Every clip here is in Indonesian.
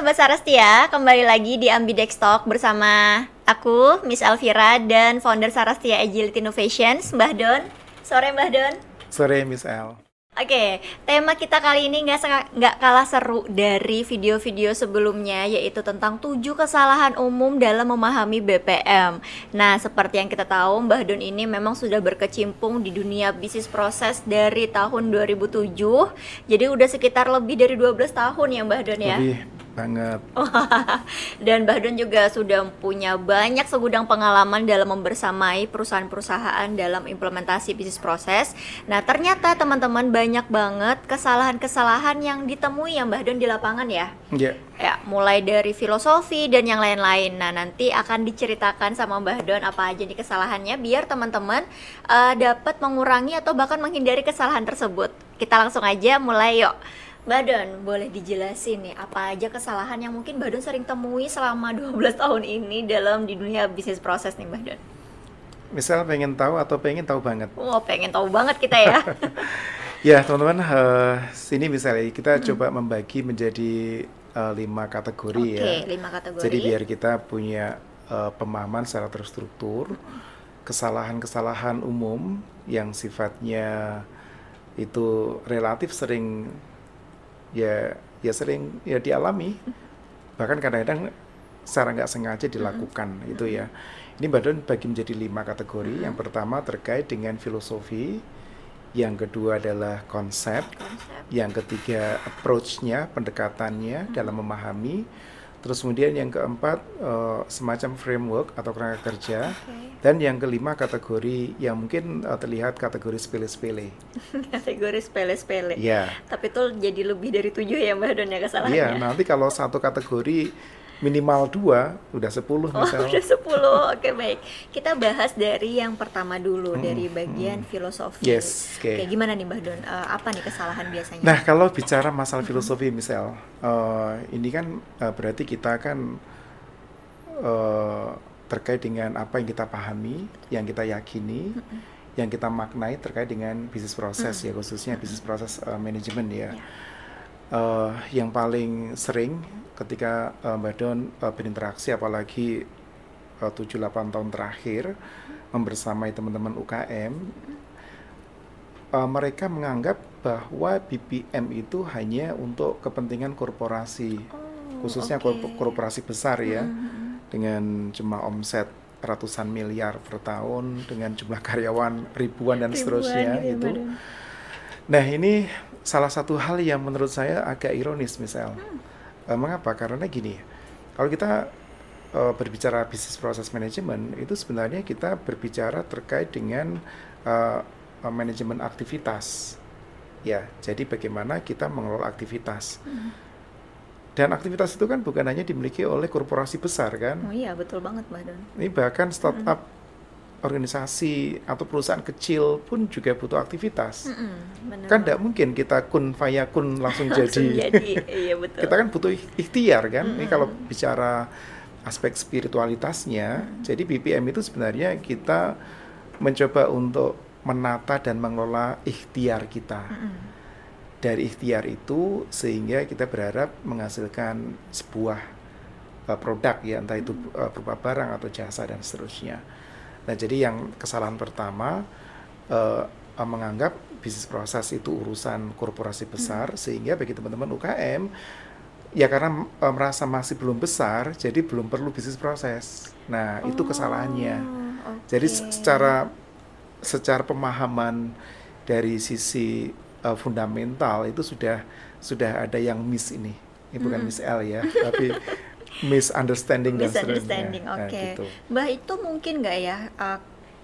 Sobat Sarastia, kembali lagi di Ambidex Talk bersama aku, Miss Elvira, dan founder Sarastia Agility Innovations, Mbah Don. Sore Mbah Don. Sore Miss El. Oke, tema kita kali ini nggak kalah seru dari video-video sebelumnya, yaitu tentang 7 kesalahan umum dalam memahami BPM. Nah, seperti yang kita tahu, Mbah Don ini memang sudah berkecimpung di dunia bisnis proses dari tahun 2007. Jadi udah sekitar lebih dari 12 tahun ya Mbah Don ya? Lebih banget. Dan Mbah Don juga sudah punya banyak segudang pengalaman dalam membersamai perusahaan-perusahaan dalam implementasi bisnis proses. Nah, ternyata teman-teman banyak banget kesalahan-kesalahan yang ditemui ya Mbah Don di lapangan ya. Iya. Ya, mulai dari filosofi dan yang lain-lain. Nah, nanti akan diceritakan sama Mbah Don apa aja nih kesalahannya biar teman-teman dapat mengurangi atau bahkan menghindari kesalahan tersebut. Kita langsung aja mulai yuk. Mbak Don, boleh dijelasin nih apa aja kesalahan yang mungkin Mbak Don sering temui selama 12 tahun ini dalam di dunia bisnis proses nih Mbak Don? Misal pengen tahu atau pengen tahu banget? Pengen tahu banget kita ya. Ya teman-teman, sini misalnya kita coba membagi menjadi 5 kategori ya. Oke, 5 kategori. Jadi biar kita punya pemahaman secara terstruktur, kesalahan-kesalahan umum yang sifatnya itu relatif sering sering dialami, bahkan kadang-kadang secara nggak sengaja dilakukan itu ya. Ini Mbak Don bagi menjadi 5 kategori. Yang pertama terkait dengan filosofi, yang kedua adalah konsep, yang ketiga approach-nya, pendekatannya dalam memahami, terus kemudian yang keempat semacam framework atau kerangka kerja, dan yang kelima kategori yang mungkin terlihat kategori sepele-sepele. Kategori sepele-sepele. Iya. Tapi itu jadi lebih dari 7 ya Mbak Don ya kesalahannya. Iya, nanti kalau satu kategori minimal 2, udah 10 misalnya. Udah 10, oke baik. Kita bahas dari yang pertama dulu, dari bagian filosofi. Yes, Oke, gimana nih Mbah Don? Apa nih kesalahan biasanya? Nah, kalau bicara masalah filosofi misal, ini kan berarti kita kan terkait dengan apa yang kita pahami, yang kita yakini, yang kita maknai terkait dengan bisnis proses ya, khususnya bisnis proses manajemen ya. Yang paling sering ketika Mbak Don berinteraksi, apalagi 7-8 tahun terakhir membersamai teman-teman UKM, mereka menganggap bahwa BPM itu hanya untuk kepentingan korporasi, khususnya korporasi besar ya, dengan jumlah omset ratusan miliar per tahun, dengan jumlah karyawan ribuan dan seterusnya gitu. Nah, ini salah satu hal yang menurut saya agak ironis misal. Mengapa? Karena gini, kalau kita berbicara bisnis proses manajemen, itu sebenarnya kita berbicara terkait dengan manajemen aktivitas. Ya, jadi bagaimana kita mengelola aktivitas. Dan aktivitas itu kan bukan hanya dimiliki oleh korporasi besar kan? Oh iya, betul banget Mbak Don. Ini bahkan startup, organisasi atau perusahaan kecil pun juga butuh aktivitas. Kan tidak mungkin kita kun fayakun langsung jadi. Iya, betul. Kita kan butuh ikhtiar kan. Ini kalau bicara aspek spiritualitasnya, jadi BPM itu sebenarnya kita mencoba untuk menata dan mengelola ikhtiar kita. Dari ikhtiar itu sehingga kita berharap menghasilkan sebuah produk ya, entah itu berupa barang atau jasa dan seterusnya. Nah, jadi yang kesalahan pertama menganggap bisnis proses itu urusan korporasi besar, sehingga bagi teman-teman UKM ya karena merasa masih belum besar, jadi belum perlu bisnis proses. Nah, itu kesalahannya. Jadi secara pemahaman dari sisi fundamental itu sudah ada yang miss ini. Ini bukan Miss L ya, tapi misunderstanding dan misunderstanding. Nah, Oke. gitu. Mbah, itu mungkin nggak ya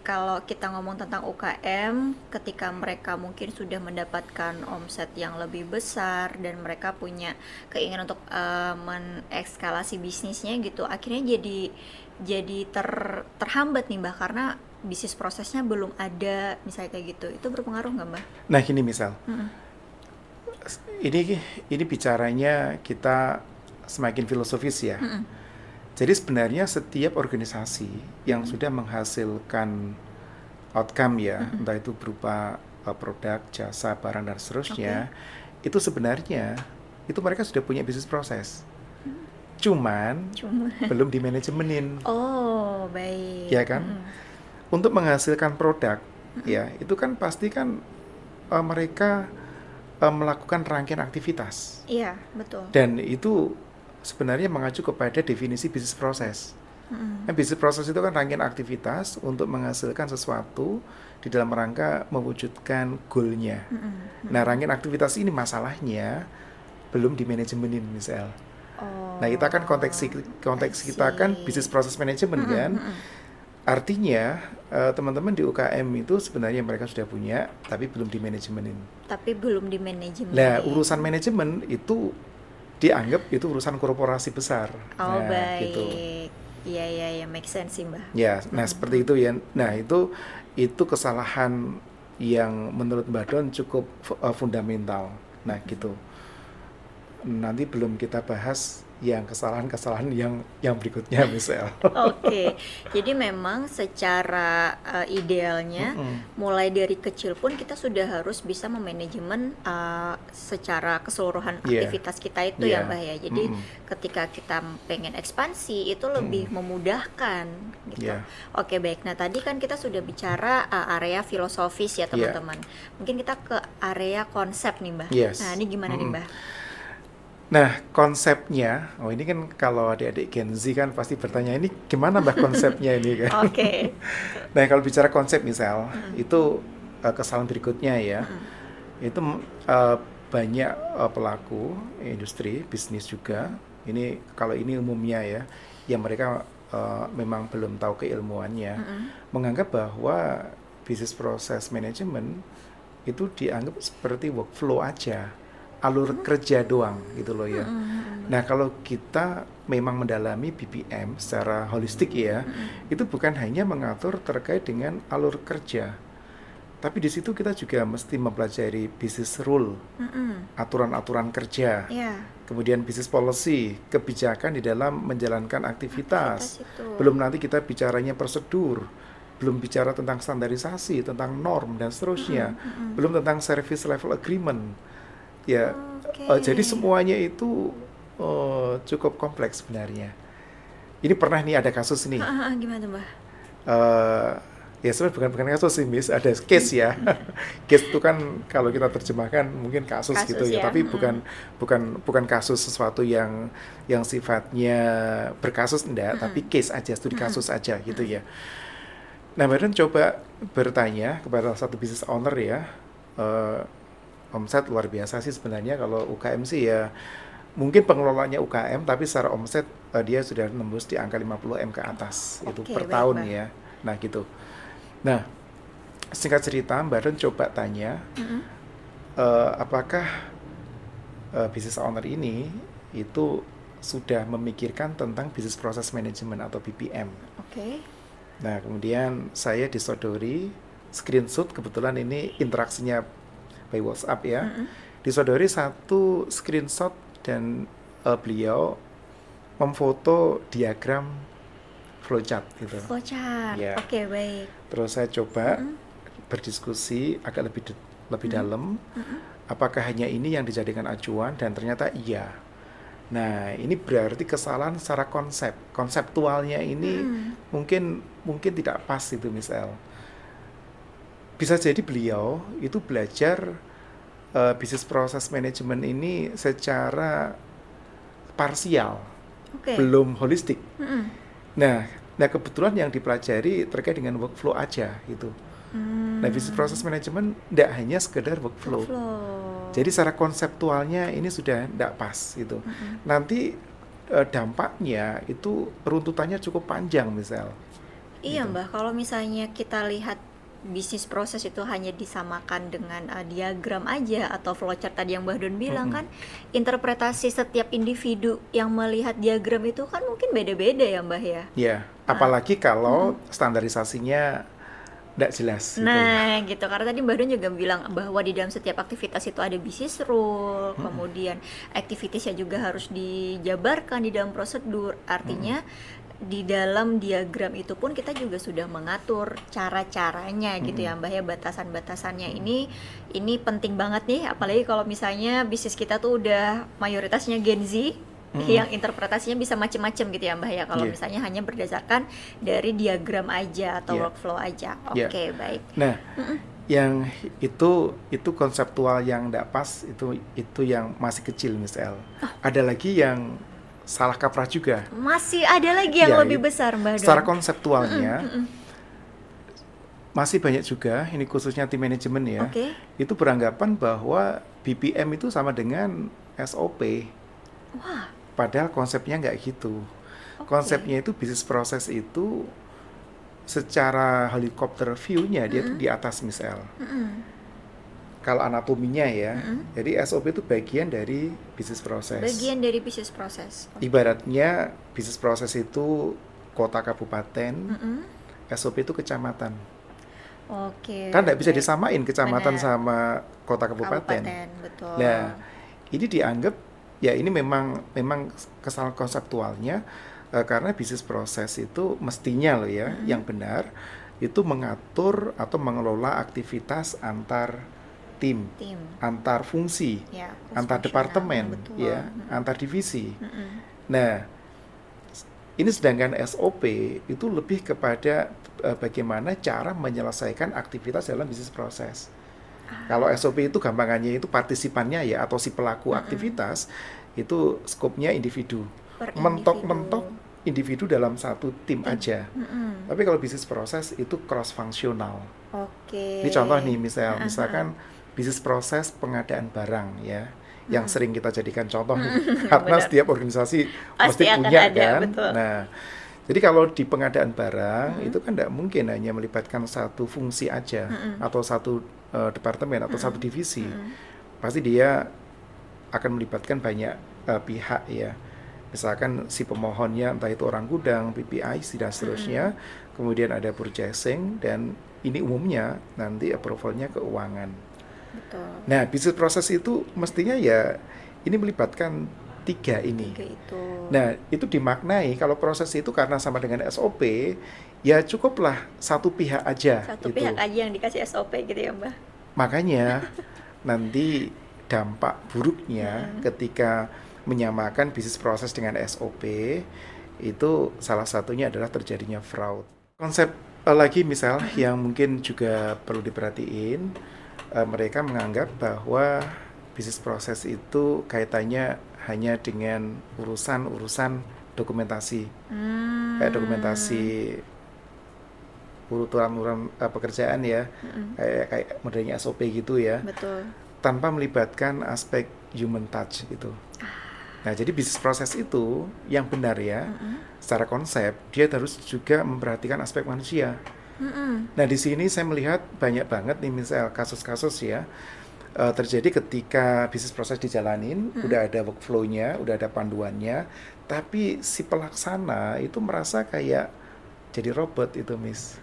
kalau kita ngomong tentang UKM, ketika mereka mungkin sudah mendapatkan omset yang lebih besar dan mereka punya keinginan untuk mengekskalasi bisnisnya gitu, akhirnya jadi terhambat nih Mbah karena bisnis prosesnya belum ada, misalnya kayak gitu. Itu berpengaruh nggak Mbah? Nah, gini misal, ini bicaranya kita semakin filosofis ya. Jadi sebenarnya setiap organisasi yang sudah menghasilkan outcome ya, entah itu berupa produk, jasa, barang dan seterusnya, itu sebenarnya itu mereka sudah punya bisnis proses. cuman Cuma. belum dimanajemenin, Oh, baik. ya kan? Untuk menghasilkan produk, ya itu kan pasti kan mereka melakukan rangkaian aktivitas, Iya, betul. dan itu sebenarnya mengacu kepada definisi bisnis proses. Nah, bisnis proses itu kan rangkaian aktivitas untuk menghasilkan sesuatu di dalam rangka mewujudkan goalnya. Nah, rangkaian aktivitas ini masalahnya belum dimanajemenin misal. Oh, Nah, kita kan konteks kita kan see. bisnis proses manajemen kan. Artinya teman-teman di UKM itu sebenarnya mereka sudah punya, tapi belum dimanajemenin. Tapi belum di manajemen. Nah, urusan manajemen itu dianggap itu urusan korporasi besar. Oh, Nah, baik. gitu. Iya, make sense sih, Mbah. Ya, nah seperti itu ya. Nah, itu kesalahan yang menurut Mbak Don cukup fundamental. Nah, gitu. Nanti belum kita bahas yang kesalahan-kesalahan yang berikutnya misal. Oke, jadi memang secara idealnya mulai dari kecil pun kita sudah harus bisa memanajemen secara keseluruhan Iya. aktivitas kita itu Iya. ya Mbah ya. Jadi ketika kita pengen ekspansi itu lebih memudahkan gitu. Iya. Oke, baik. Nah, tadi kan kita sudah bicara area filosofis ya Iya. teman-teman. Mungkin kita ke area konsep nih Mbah. Yes. Nah, ini gimana nih Mbah? Nah, konsepnya, ini kan kalau adik-adik Gen Z kan pasti bertanya, ini gimana Mbak konsepnya ini kan? Oke. Nah, kalau bicara konsep misal, itu kesalahan berikutnya ya, itu banyak pelaku industri, bisnis juga, ini kalau ini umumnya ya, yang mereka memang belum tahu keilmuannya, menganggap bahwa bisnis proses manajemen itu dianggap seperti workflow aja, alur kerja doang gitu loh ya. Nah, kalau kita memang mendalami BPM secara holistik ya, itu bukan hanya mengatur terkait dengan alur kerja, tapi di situ kita juga mesti mempelajari business rule, aturan-aturan kerja, Ya. kemudian business policy, kebijakan di dalam menjalankan aktivitas. Aktivitas itu. Belum nanti kita bicaranya prosedur, belum bicara tentang standarisasi, tentang norm dan seterusnya, belum tentang service level agreement. Ya, Oke. jadi semuanya itu cukup kompleks sebenarnya. Ini pernah nih ada kasus nih. Gimana tuh Mbah? Ya sebenarnya bukan kasus sih, Miss, ada case ya. Case itu kan kalau kita terjemahkan mungkin kasus Kasus gitu ya, ya. tapi bukan kasus sesuatu yang sifatnya berkasus enggak, tapi case aja, studi kasus aja gitu ya. Nah, Badan coba bertanya kepada satu business owner ya, omset luar biasa sih sebenarnya kalau UKM sih ya, mungkin pengelolanya UKM tapi secara omset dia sudah nembus di angka 50 M ke atas itu Oke, per baik, tahun Mbak. ya. Nah gitu. Nah, singkat cerita Mbak Don coba tanya apakah business owner ini itu sudah memikirkan tentang business process management atau BPM. Oke. Nah, kemudian saya disodori screenshot, kebetulan ini interaksinya by WhatsApp ya. Disodori satu screenshot dan beliau memfoto diagram flowchart gitu. Flowchart. Ya. Oke, baik. Terus saya coba berdiskusi agak lebih dalam. Apakah hanya ini yang dijadikan acuan, dan ternyata iya. Nah, ini berarti kesalahan secara konseptualnya ini mungkin tidak pas itu misal. Bisa jadi beliau itu belajar bisnis proses manajemen ini secara parsial, Oke. belum holistik. Nah, kebetulan yang dipelajari terkait dengan workflow aja gitu. Nah, bisnis proses manajemen tidak hanya sekedar workflow. Jadi secara konseptualnya ini sudah tidak pas gitu. Nanti dampaknya itu runtutannya cukup panjang misal. Iya Mbah, kalau misalnya kita lihat bisnis proses itu hanya disamakan dengan diagram aja atau flowchart tadi yang Mbah Don bilang kan, interpretasi setiap individu yang melihat diagram itu kan mungkin beda-beda ya Mbah ya. Ya, apalagi kalau standarisasinya tidak jelas. Nah, gitu. Karena tadi Mbak Don juga bilang bahwa di dalam setiap aktivitas itu ada business rule, kemudian activitiesnya juga harus dijabarkan di dalam prosedur. Artinya di dalam diagram itu pun kita juga sudah mengatur cara-caranya gitu ya Mbak ya, batasan-batasannya ini penting banget nih, apalagi kalau misalnya bisnis kita tuh udah mayoritasnya Gen Z. yang interpretasinya bisa macam-macam gitu ya Mbah ya, kalau misalnya hanya berdasarkan dari diagram aja atau workflow aja. Oke, baik. Nah, yang itu konseptual yang tidak pas, itu yang masih kecil misal. Ada lagi yang salah kaprah juga. Masih ada lagi yang lebih besar Mbah Don. Secara konseptualnya masih banyak juga, ini khususnya tim manajemen ya. Itu beranggapan bahwa BPM itu sama dengan SOP. Wah. Padahal konsepnya nggak gitu. Konsepnya itu bisnis proses itu secara helikopter view-nya dia tuh di atas misal. Kalau anatominya ya, jadi SOP itu bagian dari bisnis proses. Bagian dari bisnis proses. Ibaratnya bisnis proses itu kota kabupaten, SOP itu kecamatan. Kan nggak bisa disamain kecamatan sama kota kabupaten. Betul. Nah, ini dianggap ya ini memang kesalahan konseptualnya. Karena bisnis proses itu mestinya loh ya, yang benar itu mengatur atau mengelola aktivitas antar tim. Antar fungsi, antar departemen, antar divisi. Nah, ini sedangkan SOP itu lebih kepada bagaimana cara menyelesaikan aktivitas dalam bisnis proses. Kalau SOP itu gampangannya itu partisipannya ya, atau si pelaku aktivitas itu skopnya individu. Mentok-mentok individu dalam satu tim aja. Tapi kalau bisnis proses itu cross fungsional. Ini contoh nih misalkan bisnis proses pengadaan barang ya, yang sering kita jadikan contoh nih, karena setiap organisasi pasti punya kan. Betul. Nah, jadi kalau di pengadaan barang itu kan tidak mungkin hanya melibatkan satu fungsi aja atau satu departemen atau satu divisi. Pasti dia akan melibatkan banyak pihak ya. Misalkan si pemohonnya entah itu orang gudang, PPIC dan seterusnya, kemudian ada purchasing, dan ini umumnya nanti approval-nya keuangan. Betul. Nah, bisnis proses itu mestinya ya ini melibatkan tiga ini. Nah, itu dimaknai kalau proses itu karena sama dengan SOP, ya cukuplah satu pihak aja. Satu pihak aja yang dikasih SOP gitu ya Mbak. Makanya nanti dampak buruknya ketika menyamakan bisnis proses dengan SOP itu salah satunya adalah terjadinya fraud. Konsep lagi misal yang mungkin juga perlu diperhatiin, mereka menganggap bahwa bisnis proses itu kaitannya hanya dengan urusan dokumentasi, kayak dokumentasi urutan pekerjaan ya, kayak modelnya SOP gitu ya. Betul. Tanpa melibatkan aspek human touch gitu. Nah, jadi bisnis proses itu yang benar ya, secara konsep dia harus juga memperhatikan aspek manusia. Nah, di sini saya melihat banyak banget nih misal kasus-kasus ya terjadi ketika bisnis proses dijalanin, udah ada workflow-nya, udah ada panduannya, tapi si pelaksana itu merasa kayak jadi robot itu, Miss.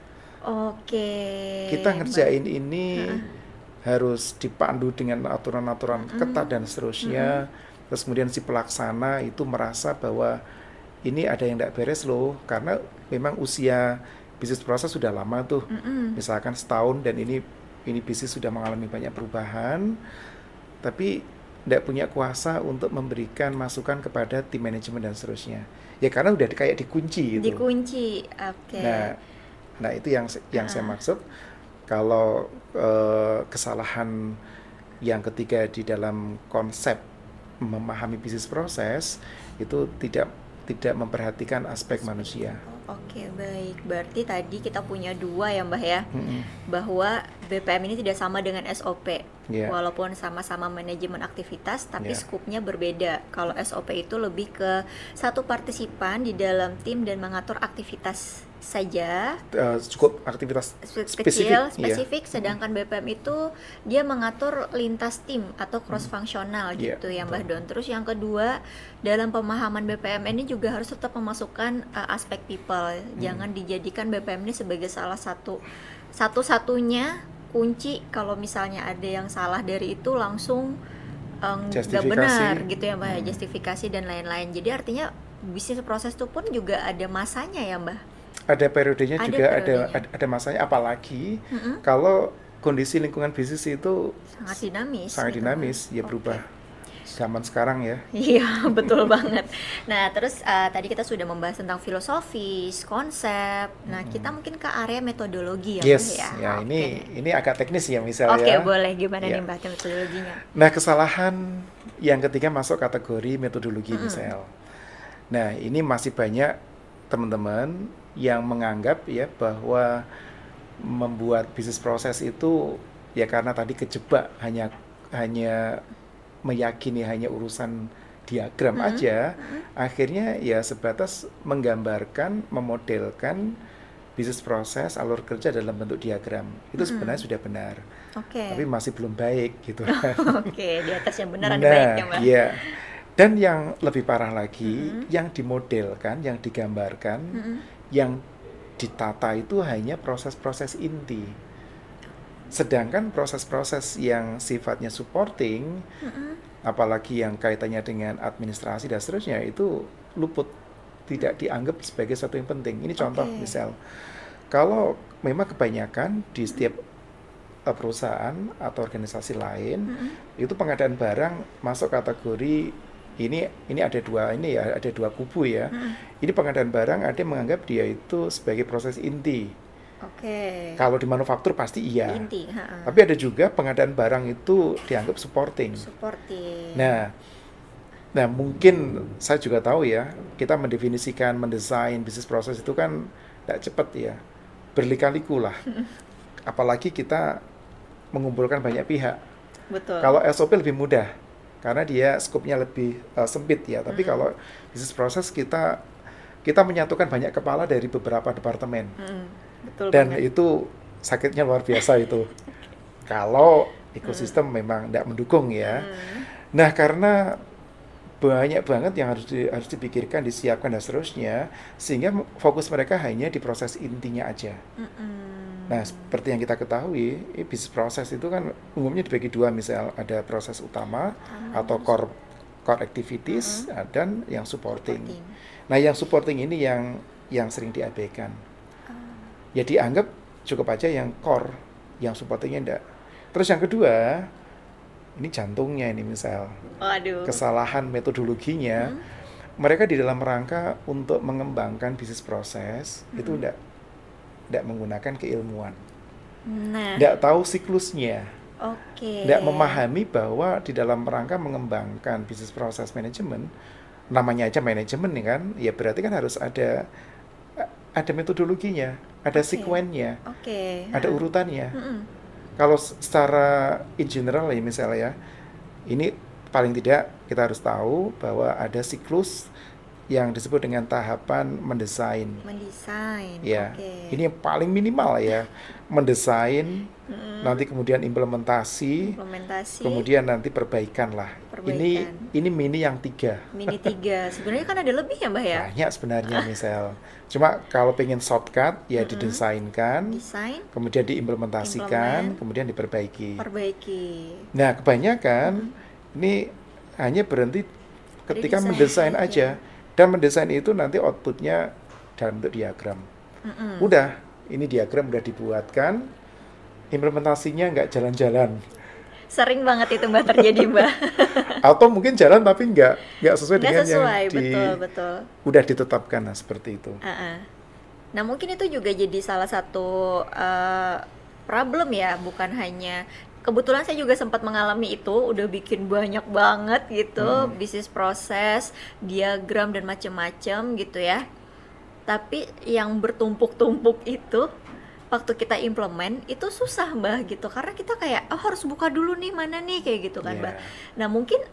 Kita ngerjain ini harus dipandu dengan aturan-aturan ketat dan seterusnya. Terus kemudian si pelaksana itu merasa bahwa ini ada yang tidak beres loh, karena memang usia bisnis proses sudah lama tuh, misalkan setahun, dan ini bisnis sudah mengalami banyak perubahan, tapi tidak punya kuasa untuk memberikan masukan kepada tim manajemen dan seterusnya. Ya karena udah kayak dikunci gitu. Dikunci, oke. Nah itu yang saya maksud. Kalau kesalahan yang ketiga di dalam konsep memahami bisnis proses itu tidak memperhatikan aspek manusia. Oke, baik. Berarti tadi kita punya dua ya Mbah ya, bahwa BPM ini tidak sama dengan SOP. Walaupun sama-sama manajemen aktivitas, tapi skupnya berbeda. Kalau SOP itu lebih ke satu partisipan di dalam tim dan mengatur aktivitas saja, cukup aktivitas spesifik. Sedangkan BPM itu dia mengatur lintas tim atau cross fungsional gitu ya Mbah Don. Terus yang kedua, dalam pemahaman BPM ini juga harus tetap memasukkan aspek people. Jangan dijadikan BPM ini sebagai salah satu-satunya kunci. Kalau misalnya ada yang salah dari itu langsung nggak benar gitu ya Mbah, justifikasi dan lain-lain. Jadi artinya bisnis proses itu pun juga ada masanya ya Mbah. Ada periodenya juga, ada masanya, apalagi kalau kondisi lingkungan bisnis itu sangat dinamis ya berubah. zaman sekarang ya. Iya, betul banget. Nah, terus tadi kita sudah membahas tentang filosofis, konsep. Nah, kita mungkin ke area metodologi ya, Mbak ya. Yes, ya Oke. ini agak teknis ya misal Oke, ya. boleh. Gimana nih Ya. Mbak metodologinya? Nah, kesalahan yang ketiga masuk kategori metodologi Mm-mm. misal. Nah, ini masih banyak teman-teman yang menganggap ya bahwa membuat bisnis proses itu ya karena tadi kejebak hanya hanya meyakini hanya urusan diagram Mm-mm. aja, Mm-mm. akhirnya ya sebatas menggambarkan, memodelkan bisnis proses alur kerja dalam bentuk diagram. Itu sebenarnya Mm-mm. sudah benar, tapi Oke. masih belum baik gitu kan. Oke, di atas yang benar ada baiknya, Nah, Mbak. iya. Dan yang lebih parah lagi, Mm-mm. yang dimodelkan, yang digambarkan, Mm-mm. yang ditata itu hanya proses-proses inti. Sedangkan proses-proses yang sifatnya supporting, Mm-mm. apalagi yang kaitannya dengan administrasi dan seterusnya, itu luput, tidak dianggap sebagai sesuatu yang penting. Ini contoh, Oke. misal, kalau memang kebanyakan di setiap perusahaan atau organisasi lain, Mm-mm. itu pengadaan barang masuk kategori ini ada dua kubu ya. Mm-mm. Ini pengadaan barang ada yang menganggap dia itu sebagai proses inti. Oke. Kalau di manufaktur pasti iya. Inti, ha-ha. Tapi ada juga pengadaan barang itu dianggap supporting. Supporting. Nah, nah mungkin saya juga tahu ya, kita mendefinisikan, mendesain bisnis proses itu kan tidak cepat ya, berlika-liku lah. Apalagi kita mengumpulkan banyak pihak. Betul. Kalau SOP lebih mudah, karena dia skopnya lebih sempit ya. Tapi kalau bisnis proses kita menyatukan banyak kepala dari beberapa departemen. Mm-mm. Betul Dan banget. itu sakitnya luar biasa itu. Kalau ekosistem memang tidak mendukung ya. Mm. Nah, karena banyak banget yang harus dipikirkan, disiapkan dan seterusnya, sehingga fokus mereka hanya di proses intinya aja. Mm-mm. Nah, seperti yang kita ketahui, bisnis proses itu kan umumnya dibagi dua, misal ada proses utama atau core activities dan yang supporting. Supporting. Nah, yang supporting ini yang sering diabaikan. Ya dianggap cukup aja yang core, yang supportingnya enggak. Terus yang kedua, ini jantungnya ini misal, Waduh. kesalahan metodologinya, mereka di dalam rangka untuk mengembangkan bisnis proses, itu enggak menggunakan keilmuan. Nah, Enggak tahu siklusnya. oke. Enggak memahami bahwa di dalam rangka mengembangkan bisnis proses manajemen, namanya aja manajemen ya kan, ya berarti kan harus ada metodologinya, ada Oke. sekuennya, Oke. ada Ha. urutannya. Mm-mm. Kalau secara in general ya misalnya ya, ini paling tidak kita harus tahu bahwa ada siklus yang disebut dengan tahapan mendesain. Mendesain. Ya, Oke. ini yang paling minimal ya, mendesain, nanti kemudian implementasi, Implementasi. kemudian nanti perbaikan lah. Perbaikan. Ini mini yang 3. Mini 3. Sebenarnya kan ada lebih ya, Mbak ya? Banyak sebenarnya misal. Cuma kalau pengen shortcut ya didesainkan, Desain, kemudian diimplementasikan, Implement. kemudian diperbaiki. perbaiki. Nah, kebanyakan ini hanya berhenti ketika desain mendesain aja. aja. Dan mendesain itu nanti outputnya dalam bentuk diagram. Mm-mm. Udah, ini diagram udah dibuatkan, implementasinya nggak jalan-jalan. Sering banget itu Mbak terjadi, Mbak. Atau mungkin jalan tapi nggak sesuai Nggak dengan sesuai, yang betul. udah ditetapkan, nah seperti itu. Nah, mungkin itu juga jadi salah satu problem ya, bukan hanya kebetulan saya juga sempat mengalami itu, udah bikin banyak banget gitu, bisnis proses, diagram dan macem-macem gitu ya. Tapi yang bertumpuk-tumpuk itu waktu kita implement itu susah Mbak gitu, karena kita kayak harus buka dulu nih mana nih kayak gitu kan Mbak. Nah mungkin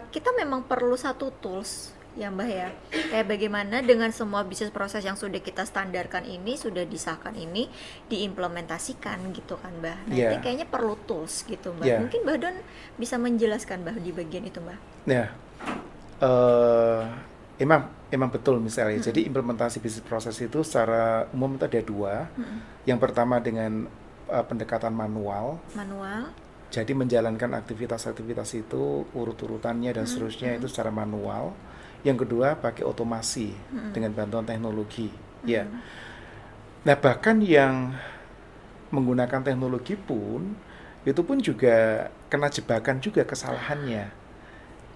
kita memang perlu satu tools ya Mbak ya, kayak bagaimana dengan semua bisnis proses yang sudah kita standarkan ini, sudah disahkan ini, diimplementasikan gitu kan Mbak. Nah ini kayaknya perlu tools gitu Mbak. Mungkin Mbak Don bisa menjelaskan Mbak di bagian itu Mbak. Ya, emang betul misalnya. Jadi implementasi bisnis proses itu secara umum itu ada dua. Yang pertama dengan pendekatan manual. Jadi menjalankan aktivitas-aktivitas itu urut-urutannya dan seterusnya itu secara manual. Yang kedua pakai otomasi dengan bantuan teknologi. Ya. Nah bahkan yang menggunakan teknologi pun itu pun juga kena jebakan juga kesalahannya.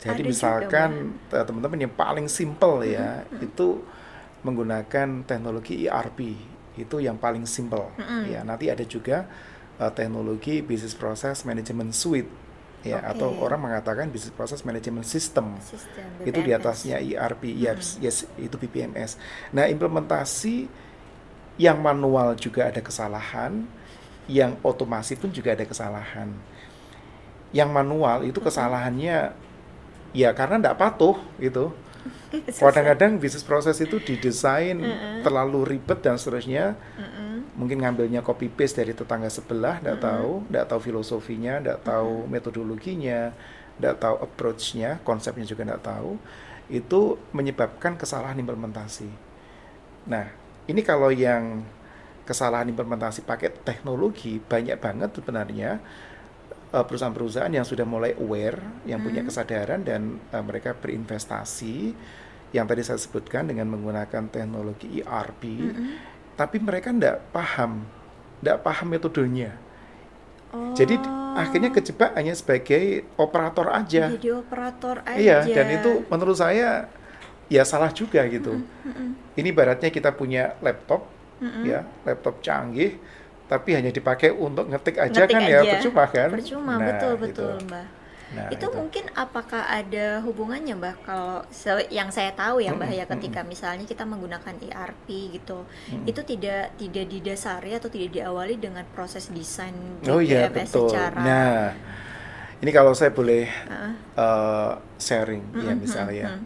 Jadi Ada juga, Mbah. misalkan teman-teman yang paling simple ya, itu menggunakan teknologi ERP, itu yang paling simple. Ya, nanti ada juga teknologi Business Process Management Suite, ya, atau Oke. orang mengatakan Business Process Management System. Sistem Itu di BPMS. atasnya ERP, yes, itu BPMS. Nah, implementasi yang manual juga ada kesalahan, yang otomasi pun juga ada kesalahan. Yang manual itu kesalahannya ya karena tidak patuh gitu. Susah. Kadang-kadang bisnis proses itu didesain terlalu ribet dan seterusnya. Mungkin ngambilnya copy paste dari tetangga sebelah, tidak tahu filosofinya, tidak tahu metodologinya, tidak tahu approach-nya, konsepnya juga tidak tahu. Itu menyebabkan kesalahan implementasi. Nah, ini kalau yang kesalahan implementasi pakai teknologi banyak banget sebenarnya perusahaan-perusahaan yang sudah mulai aware, yang punya kesadaran dan mereka berinvestasi yang tadi saya sebutkan dengan menggunakan teknologi ERP, tapi mereka tidak paham metodenya. Jadi akhirnya kejebak hanya sebagai operator aja. Jadi operator Iya, aja. dan itu menurut saya ya salah juga gitu. Ini ibaratnya kita punya laptop, ya, laptop canggih, tapi hanya dipakai untuk ngetik aja Ngetik kan ya aja. percuma kan? Percuma, Nah, betul, gitu. Mbah. Nah, Itu gitu. mungkin apakah ada hubungannya, Mbah, kalau yang saya tahu ya, Mbah, ya, ketika misalnya kita menggunakan ERP gitu, itu tidak didasari atau tidak diawali dengan proses desain Oh iya, BPMS betul. secara Nah, ini kalau saya boleh sharing ya misalnya,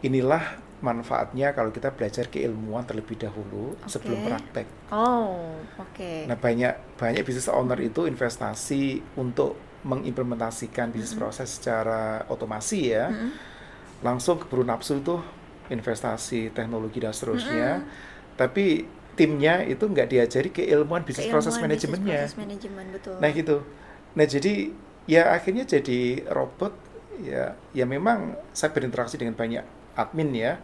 inilah manfaatnya kalau kita belajar keilmuan terlebih dahulu sebelum praktek. Oh, oke. Nah, banyak business owner itu investasi untuk mengimplementasikan bisnis proses secara otomasi ya. Langsung keburu nafsu itu investasi teknologi dan seterusnya. Tapi timnya itu nggak diajari keilmuan bisnis proses Keilmuan bisnis manajemennya. proses manajemen, betul. Nah, gitu. Nah, jadi ya akhirnya jadi robot ya memang saya berinteraksi dengan banyak admin ya.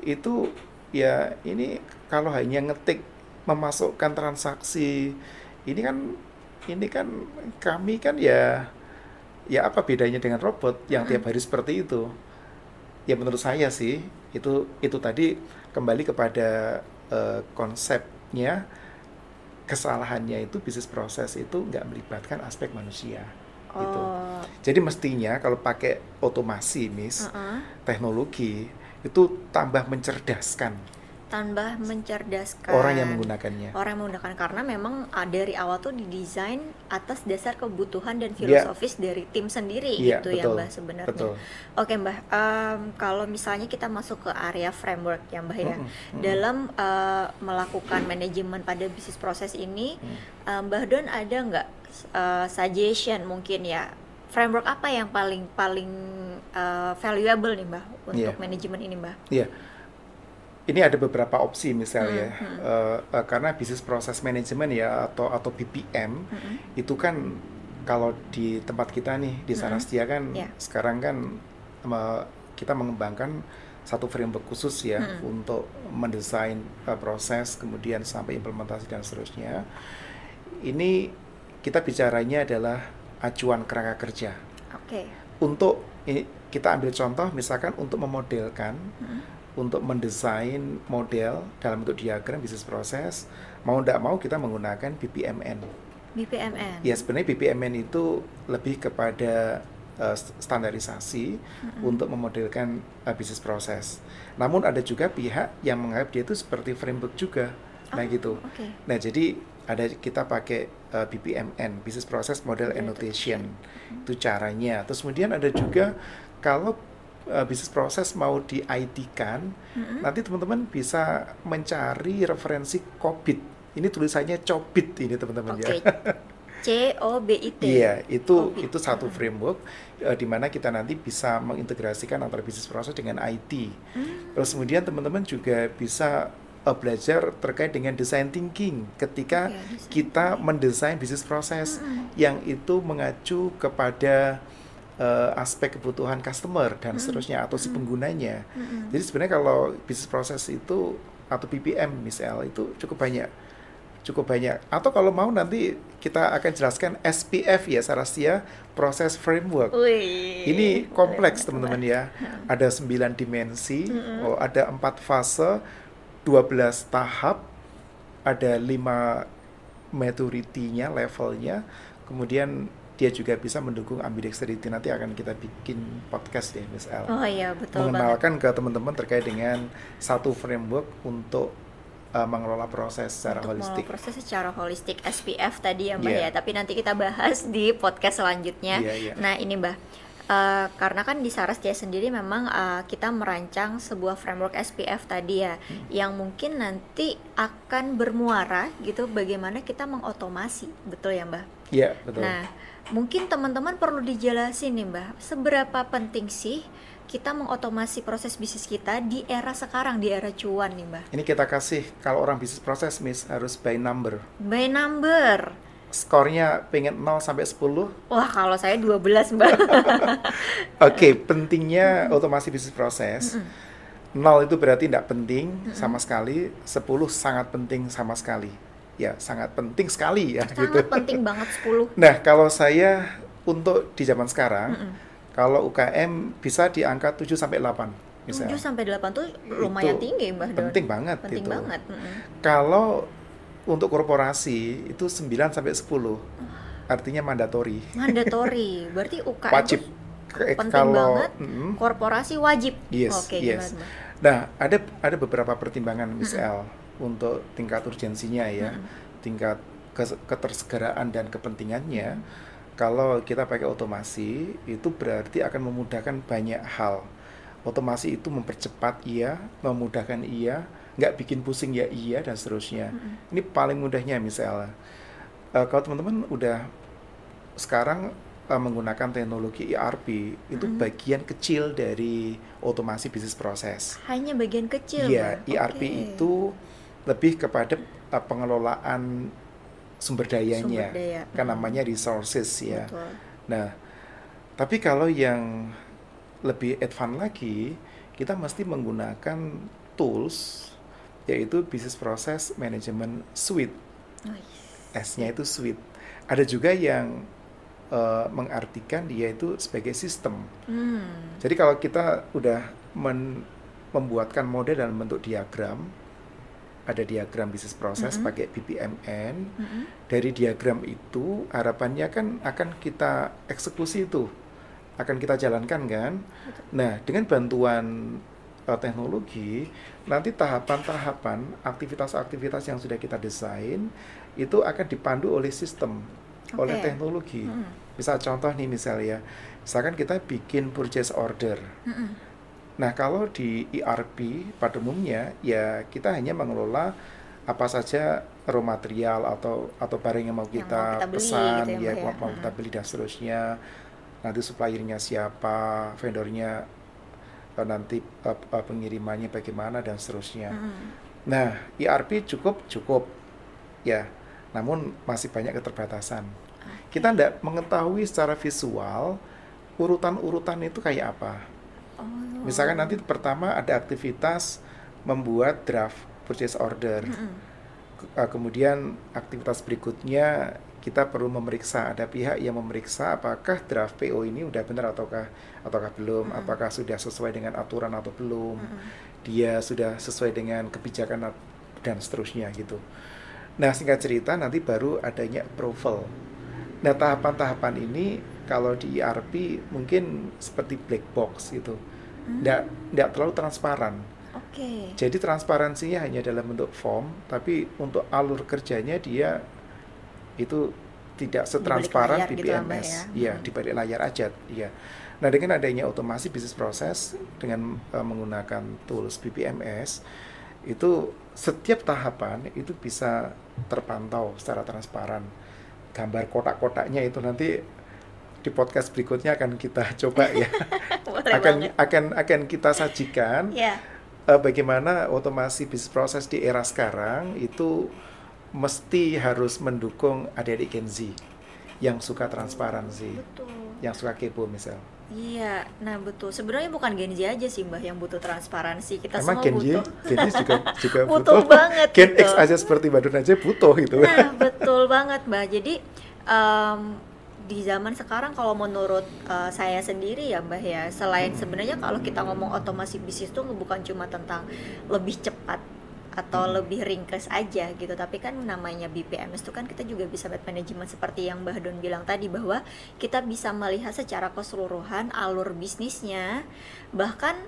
Itu ya ini kalau hanya ngetik memasukkan transaksi ini kan kami kan ya apa bedanya dengan robot yang tiap hari seperti itu? Ya menurut saya sih itu tadi kembali kepada konsepnya, kesalahannya itu bisnis proses itu nggak melibatkan aspek manusia gitu. Jadi mestinya kalau pakai otomasi teknologi itu tambah mencerdaskan orang yang menggunakannya. Karena memang dari awal tuh didesain atas dasar kebutuhan dan filosofis dari tim sendiri gitu ya, betul, Mbah, sebenarnya. betul. Oke, Mbah, kalau misalnya kita masuk ke area framework ya, Mbah, ya, dalam melakukan manajemen pada bisnis proses ini, Mbah Don ada nggak suggestion mungkin ya, framework apa yang paling valuable nih, Mbah, untuk manajemen ini, Mbah? Iya. Ini ada beberapa opsi misalnya, karena bisnis proses manajemen ya atau BPM itu kan kalau di tempat kita nih di Sarastia kan sekarang kan kita mengembangkan satu framework khusus ya untuk mendesain proses kemudian sampai implementasi dan seterusnya. Ini kita bicaranya adalah acuan kerangka kerja. Oke. Untuk ini kita ambil contoh misalkan untuk memodelkan untuk mendesain model dalam bentuk diagram bisnis proses, mau tidak mau kita menggunakan BPMN. BPMN? Ya, sebenarnya BPMN itu lebih kepada standarisasi untuk memodelkan bisnis proses. Namun ada juga pihak yang menganggap dia itu seperti framework juga. Nah gitu. Nah jadi kita pakai BPMN, Business Process Model Annotation. Itu caranya. Terus kemudian ada juga kalau bisnis proses mau di IT-kan, nanti teman-teman bisa mencari referensi COBIT. Ini tulisannya COBIT ini teman-teman ya. COBIT. Iya, itu satu framework di mana kita nanti bisa mengintegrasikan antara bisnis proses dengan IT. Terus kemudian teman-teman juga bisa belajar terkait dengan design thinking ketika kita mendesain bisnis proses yang itu mengacu kepada aspek kebutuhan customer dan seterusnya atau si penggunanya. Jadi sebenarnya kalau bisnis proses itu atau BPM misal itu cukup banyak cukup banyak. Atau kalau mau nanti kita akan jelaskan SPF ya, Sarastia, Process Framework. Wih, Ini boleh kompleks banget, teman-teman Mbak. ya. Ada 9 dimensi, ada 4 fase, 12 tahap, ada 5 maturity-nya, levelnya. Kemudian dia juga bisa mendukung ambidextrity. Nanti akan kita bikin podcast ya, Miss L. Oh iya, betul banget. Mengenalkan ke teman-teman terkait dengan satu framework untuk mengelola proses secara Untuk holistik. mengelola proses secara holistik SPF tadi ya Mbak Iya. ya. Tapi nanti kita bahas di podcast selanjutnya. Iya, iya. Nah ini Mbak, karena kan di Sarastia sendiri memang kita merancang sebuah framework SPF tadi ya, yang mungkin nanti akan bermuara gitu bagaimana kita mengotomasi, betul ya Mbak? Iya, betul. Nah, mungkin teman-teman perlu dijelasin nih Mbak, seberapa penting sih kita mengotomasi proses bisnis kita di era sekarang, di era cuan nih Mbak? Ini kita kasih, kalau orang bisnis proses, Miss, harus by number. By number. Skornya pengen 0 sampai 10. Wah, kalau saya 12 Mbak. Oke, pentingnya otomasi bisnis proses. 0 itu berarti tidak penting sama sekali, 10 sangat penting sama sekali. Ya, sangat penting sekali ya gitu. Sangat penting banget 10. Nah, kalau saya untuk di zaman sekarang, kalau UKM bisa di angka 7 sampai 8 misalnya. 7 sampai 8 tuh lumayan Itu tinggi Mbak. penting banget Penting itu. banget. Kalau untuk korporasi itu 9 sampai 10. Artinya mandatory. Mandatory. Berarti UKM Wajib. tuh penting Kalau banget. Korporasi wajib. yes, Oke, yes. gimana Mbak? Nah, ada beberapa pertimbangan Miss L untuk tingkat urgensinya ya, tingkat ketersegaraan dan kepentingannya. Kalau kita pakai otomasi, itu berarti akan memudahkan banyak hal. Otomasi itu mempercepat iya, memudahkan iya, nggak bikin pusing ya iya, dan seterusnya. Ini paling mudahnya misalnya. Kalau teman-teman udah sekarang menggunakan teknologi ERP, itu bagian kecil dari otomasi bisnis proses. Hanya bagian kecil Iya, Mbak. ERP Oke. itu lebih kepada pengelolaan sumber dayanya, Sumber daya. kan namanya resources ya. Betul. Nah, tapi kalau yang lebih advance lagi, kita mesti menggunakan tools, yaitu Business Process Management Suite. Oh, S-nya itu suite. Ada juga yang mengartikan dia itu sebagai sistem. Jadi kalau kita udah membuatkan model dalam bentuk diagram, ada diagram bisnis proses pakai BPMN. Dari diagram itu harapannya kan akan kita eksekusi itu, akan kita jalankan kan. Nah, dengan bantuan teknologi, nanti tahapan-tahapan aktivitas-aktivitas yang sudah kita desain itu akan dipandu oleh sistem, oleh teknologi. Misal contoh nih misalnya, misalkan kita bikin purchase order. Nah, kalau di ERP pada umumnya ya kita hanya mengelola apa saja raw material atau barang yang mau kita beli, pesan, gitu ya, ya, Mbak, ya. mau kita beli dan seterusnya. Nanti suppliernya siapa, vendornya, nanti pengirimannya bagaimana dan seterusnya. Nah, ERP cukup ya, namun masih banyak keterbatasan. Kita tidak mengetahui secara visual urutan-urutan itu kayak apa. Misalkan nanti pertama ada aktivitas membuat draft purchase order. Kemudian aktivitas berikutnya kita perlu memeriksa, ada pihak yang memeriksa apakah draft PO ini udah benar ataukah belum, apakah sudah sesuai dengan aturan atau belum, dia sudah sesuai dengan kebijakan dan seterusnya gitu. Nah, singkat cerita nanti baru adanya approval. Nah, tahapan-tahapan ini kalau di ERP mungkin seperti black box gitu. Nggak terlalu transparan. Oke. Jadi transparansinya hanya dalam bentuk form, tapi untuk alur kerjanya dia itu tidak setransparan Di balik layar gitu, BPMS. Mbak, ya. Iya, di balik layar aja. Iya. Nah, dengan adanya otomasi bisnis proses dengan menggunakan tools BPMS, itu setiap tahapan itu bisa terpantau secara transparan. Gambar kotak-kotaknya itu nanti di podcast berikutnya akan kita coba ya. Boleh banget. akan kita sajikan Ya. bagaimana otomasi bisnis proses di era sekarang itu mesti harus mendukung adik-adik Gen Z yang suka transparansi, Betul. yang suka kepo misal. Iya, nah betul. Sebenarnya bukan Gen Z aja sih Mbak yang butuh transparansi. Kita Emang semua Gen butuh. Y, Gen Y juga Butuh butuh. banget Gen gitu. X aja seperti Badun aja butuh gitu. Nah, betul banget Mbak. Jadi em, di zaman sekarang kalau menurut saya sendiri ya Mbak ya, selain sebenarnya kalau kita ngomong otomasi bisnis tuh bukan cuma tentang lebih cepat atau lebih ringkes aja gitu, tapi kan namanya BPMS itu kan kita juga bisa buat manajemen seperti yang Mbak Don bilang tadi, bahwa kita bisa melihat secara keseluruhan alur bisnisnya. Bahkan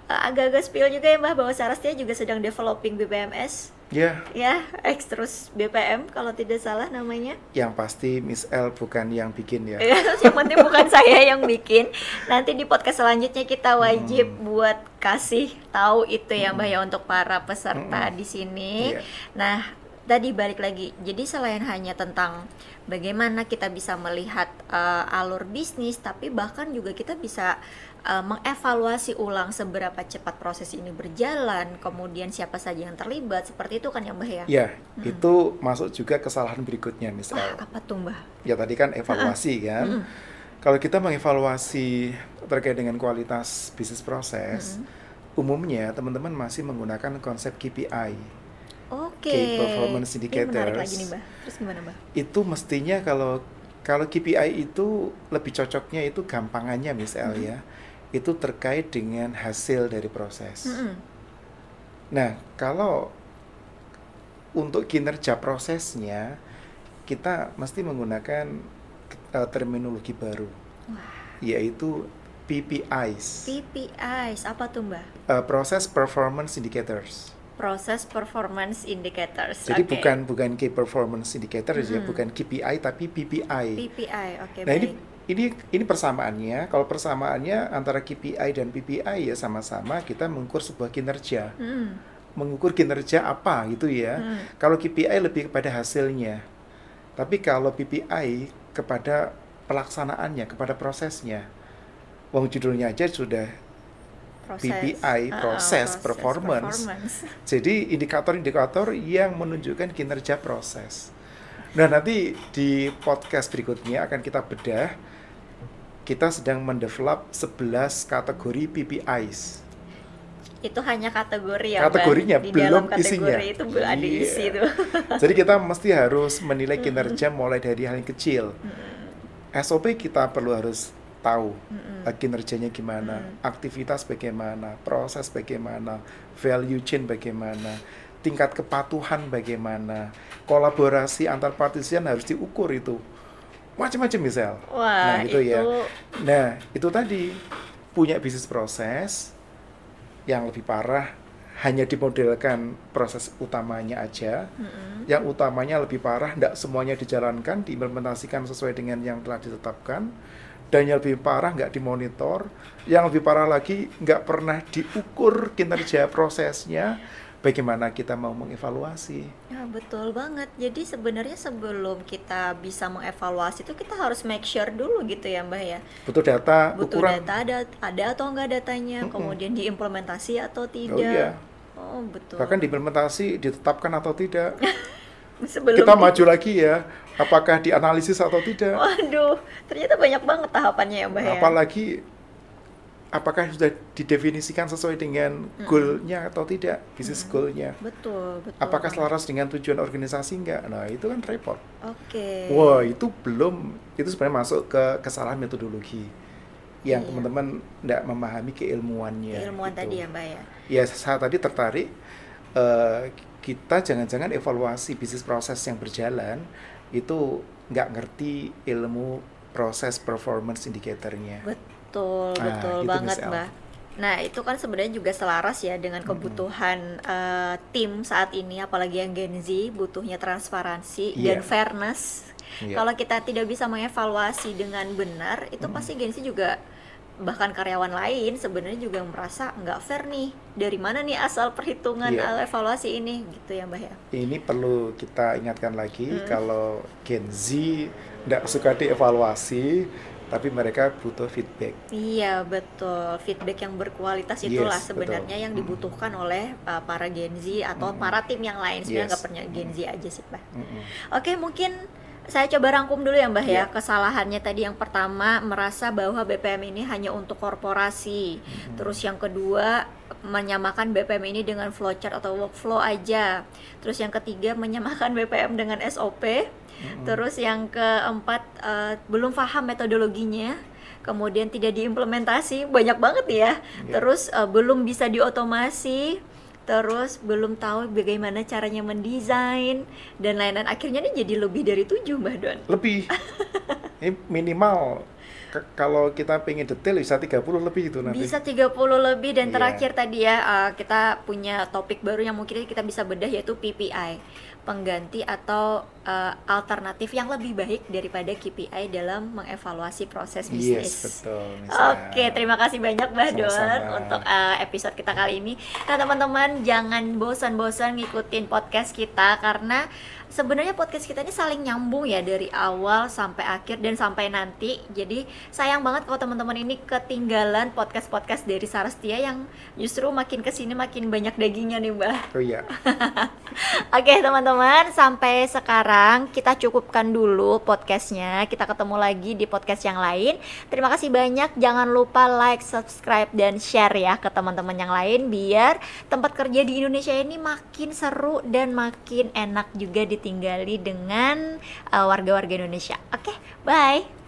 agak-agak spill juga ya Mbak, bahwa Sarastia juga sedang developing BPMS Ya, ya, X terus BPM kalau tidak salah namanya. yang pasti Miss L bukan yang bikin ya. Ya, yang penting bukan saya yang bikin. Nanti di podcast selanjutnya kita wajib buat kasih tahu itu ya Mbak ya untuk para peserta di sini. Iya. Nah, tadi balik lagi. Jadi selain hanya tentang bagaimana kita bisa melihat alur bisnis, tapi bahkan juga kita bisa mengevaluasi ulang seberapa cepat proses ini berjalan, kemudian siapa saja yang terlibat, seperti itu kan ya Mbak ya? Ya, itu masuk juga kesalahan berikutnya Miss Wah, L. apa tuh Mbak? Ya tadi kan evaluasi kan. Kalau kita mengevaluasi terkait dengan kualitas bisnis proses, umumnya teman-teman masih menggunakan konsep KPI. Oke. Key Performance Ini menarik lagi Indicators. nih Mbak. Terus gimana Mbak? Itu mestinya kalau KPI itu lebih cocoknya itu gampangannya Miss L ya. Itu terkait dengan hasil dari proses. Nah, kalau untuk kinerja prosesnya kita mesti menggunakan terminologi baru, yaitu PPIs, PPIs, apa tuh Mbak? Process Performance Indicators. Process Performance Indicators. Jadi Oke. bukan Key Performance Indicators ya, bukan KPI tapi PPI. PPI, oke Nah, baik. ini persamaannya. Kalau persamaannya antara KPI dan PPI ya sama-sama kita mengukur sebuah kinerja. Mengukur kinerja apa gitu ya. Kalau KPI lebih kepada hasilnya. Tapi kalau PPI kepada pelaksanaannya, kepada prosesnya. Wong judulnya aja sudah PPI, proses performance. Jadi indikator-indikator yang menunjukkan kinerja proses. Nah, nanti di podcast berikutnya akan kita bedah. Kita sedang mendevelop 11 kategori PPIs. Itu hanya kategori ya Kategorinya, Mbak? Di belum dalam kategori isinya. itu belum ada Iya. isi tuh. Jadi kita mesti harus menilai kinerja mulai dari hal yang kecil. SOP kita perlu harus tahu kinerjanya gimana, aktivitas bagaimana, proses bagaimana, value chain bagaimana, tingkat kepatuhan bagaimana, kolaborasi antar partisian harus diukur itu. Macam-macam misal. Wah, Nah, gitu ya. itu Nah, itu tadi punya bisnis proses yang lebih parah hanya dimodelkan proses utamanya aja. Yang utamanya lebih parah, tidak semuanya dijalankan, diimplementasikan sesuai dengan yang telah ditetapkan. Dan yang lebih parah nggak dimonitor. Yang lebih parah lagi nggak pernah diukur kinerja prosesnya. Bagaimana kita mau mengevaluasi? ya betul banget. Jadi sebenarnya sebelum kita bisa mengevaluasi itu kita harus make sure dulu gitu ya Mbak ya. Butuh data, Butuh ukuran. data ada atau enggak datanya, kemudian diimplementasi atau tidak. Oh iya. Oh, betul. Bahkan diimplementasi, ditetapkan atau tidak. Sebelum Kita maju lagi ya, apakah dianalisis atau tidak. Waduh, ternyata banyak banget tahapannya ya Mbak ya. Apalagi apakah sudah didefinisikan sesuai dengan goal-nya atau tidak, bisnis goal-nya. Betul, betul. Apakah banget. selaras dengan tujuan organisasi enggak? Nah, itu kan repot. Oke. Wah, itu sebenarnya masuk ke kesalahan metodologi yang Iya. teman-teman tidak memahami keilmuannya. Keilmuan gitu. tadi ya Mbak ya. Ya, saya tadi tertarik kita jangan-jangan evaluasi bisnis proses yang berjalan itu nggak ngerti ilmu proses performance indicator-nya. Betul, Ah, betul gitu, banget Miss El. Mbak. Nah, itu kan sebenarnya juga selaras ya dengan kebutuhan tim saat ini, apalagi yang Gen Z, butuhnya transparansi dan Iya. fairness. Iya. Kalau kita tidak bisa mengevaluasi dengan benar, itu pasti Gen Z juga, bahkan karyawan lain sebenarnya juga merasa nggak fair nih. Dari mana nih asal perhitungan Iya. evaluasi ini, gitu ya Mbak ya? Ini perlu kita ingatkan lagi kalau Gen Z nggak suka dievaluasi, tapi mereka butuh feedback. Iya betul, feedback yang berkualitas itulah Yes, sebenarnya betul. yang dibutuhkan oleh para Gen Z atau para tim yang lain. Sebenarnya Yes. nggak pernah Gen Z aja sih Pak. Mm-mm. Oke, mungkin Saya coba rangkum dulu ya Mbah ya. Iya. Kesalahannya tadi yang pertama merasa bahwa BPM ini hanya untuk korporasi. Terus yang kedua menyamakan BPM ini dengan flowchart atau workflow aja. Terus yang ketiga menyamakan BPM dengan SOP. Terus yang keempat belum paham metodologinya. Kemudian tidak diimplementasi, banyak banget ya. Terus belum bisa diotomasi. Terus belum tahu bagaimana caranya mendesain dan lain-lain. Akhirnya ini jadi lebih dari 7 Mbah Don. Lebih. Ini minimal kalau kita pengen detail bisa 30 lebih itu nanti. Bisa 30 lebih. Dan Iya. terakhir tadi ya, kita punya topik baru yang mungkin kita bisa bedah, yaitu PPI, pengganti atau alternatif yang lebih baik daripada KPI dalam mengevaluasi proses bisnis. Yes, betul. Oke, terima kasih banyak Mbah Don Sama-sama. untuk episode kita kali ini. Nah teman-teman, jangan bosan-bosan ngikutin podcast kita, karena sebenarnya podcast kita ini saling nyambung ya, dari awal sampai akhir dan sampai nanti. Jadi sayang banget kalau teman-teman ini ketinggalan podcast-podcast dari Sarastia yang justru makin kesini makin banyak dagingnya nih Mbah. Oh iya. Oke teman-teman, sampai sekarang kita cukupkan dulu podcastnya. Kita ketemu lagi di podcast yang lain. Terima kasih banyak. Jangan lupa like, subscribe, dan share ya ke teman-teman yang lain, biar tempat kerja di Indonesia ini makin seru dan makin enak juga ditinggali dengan warga-warga Indonesia. Oke, bye.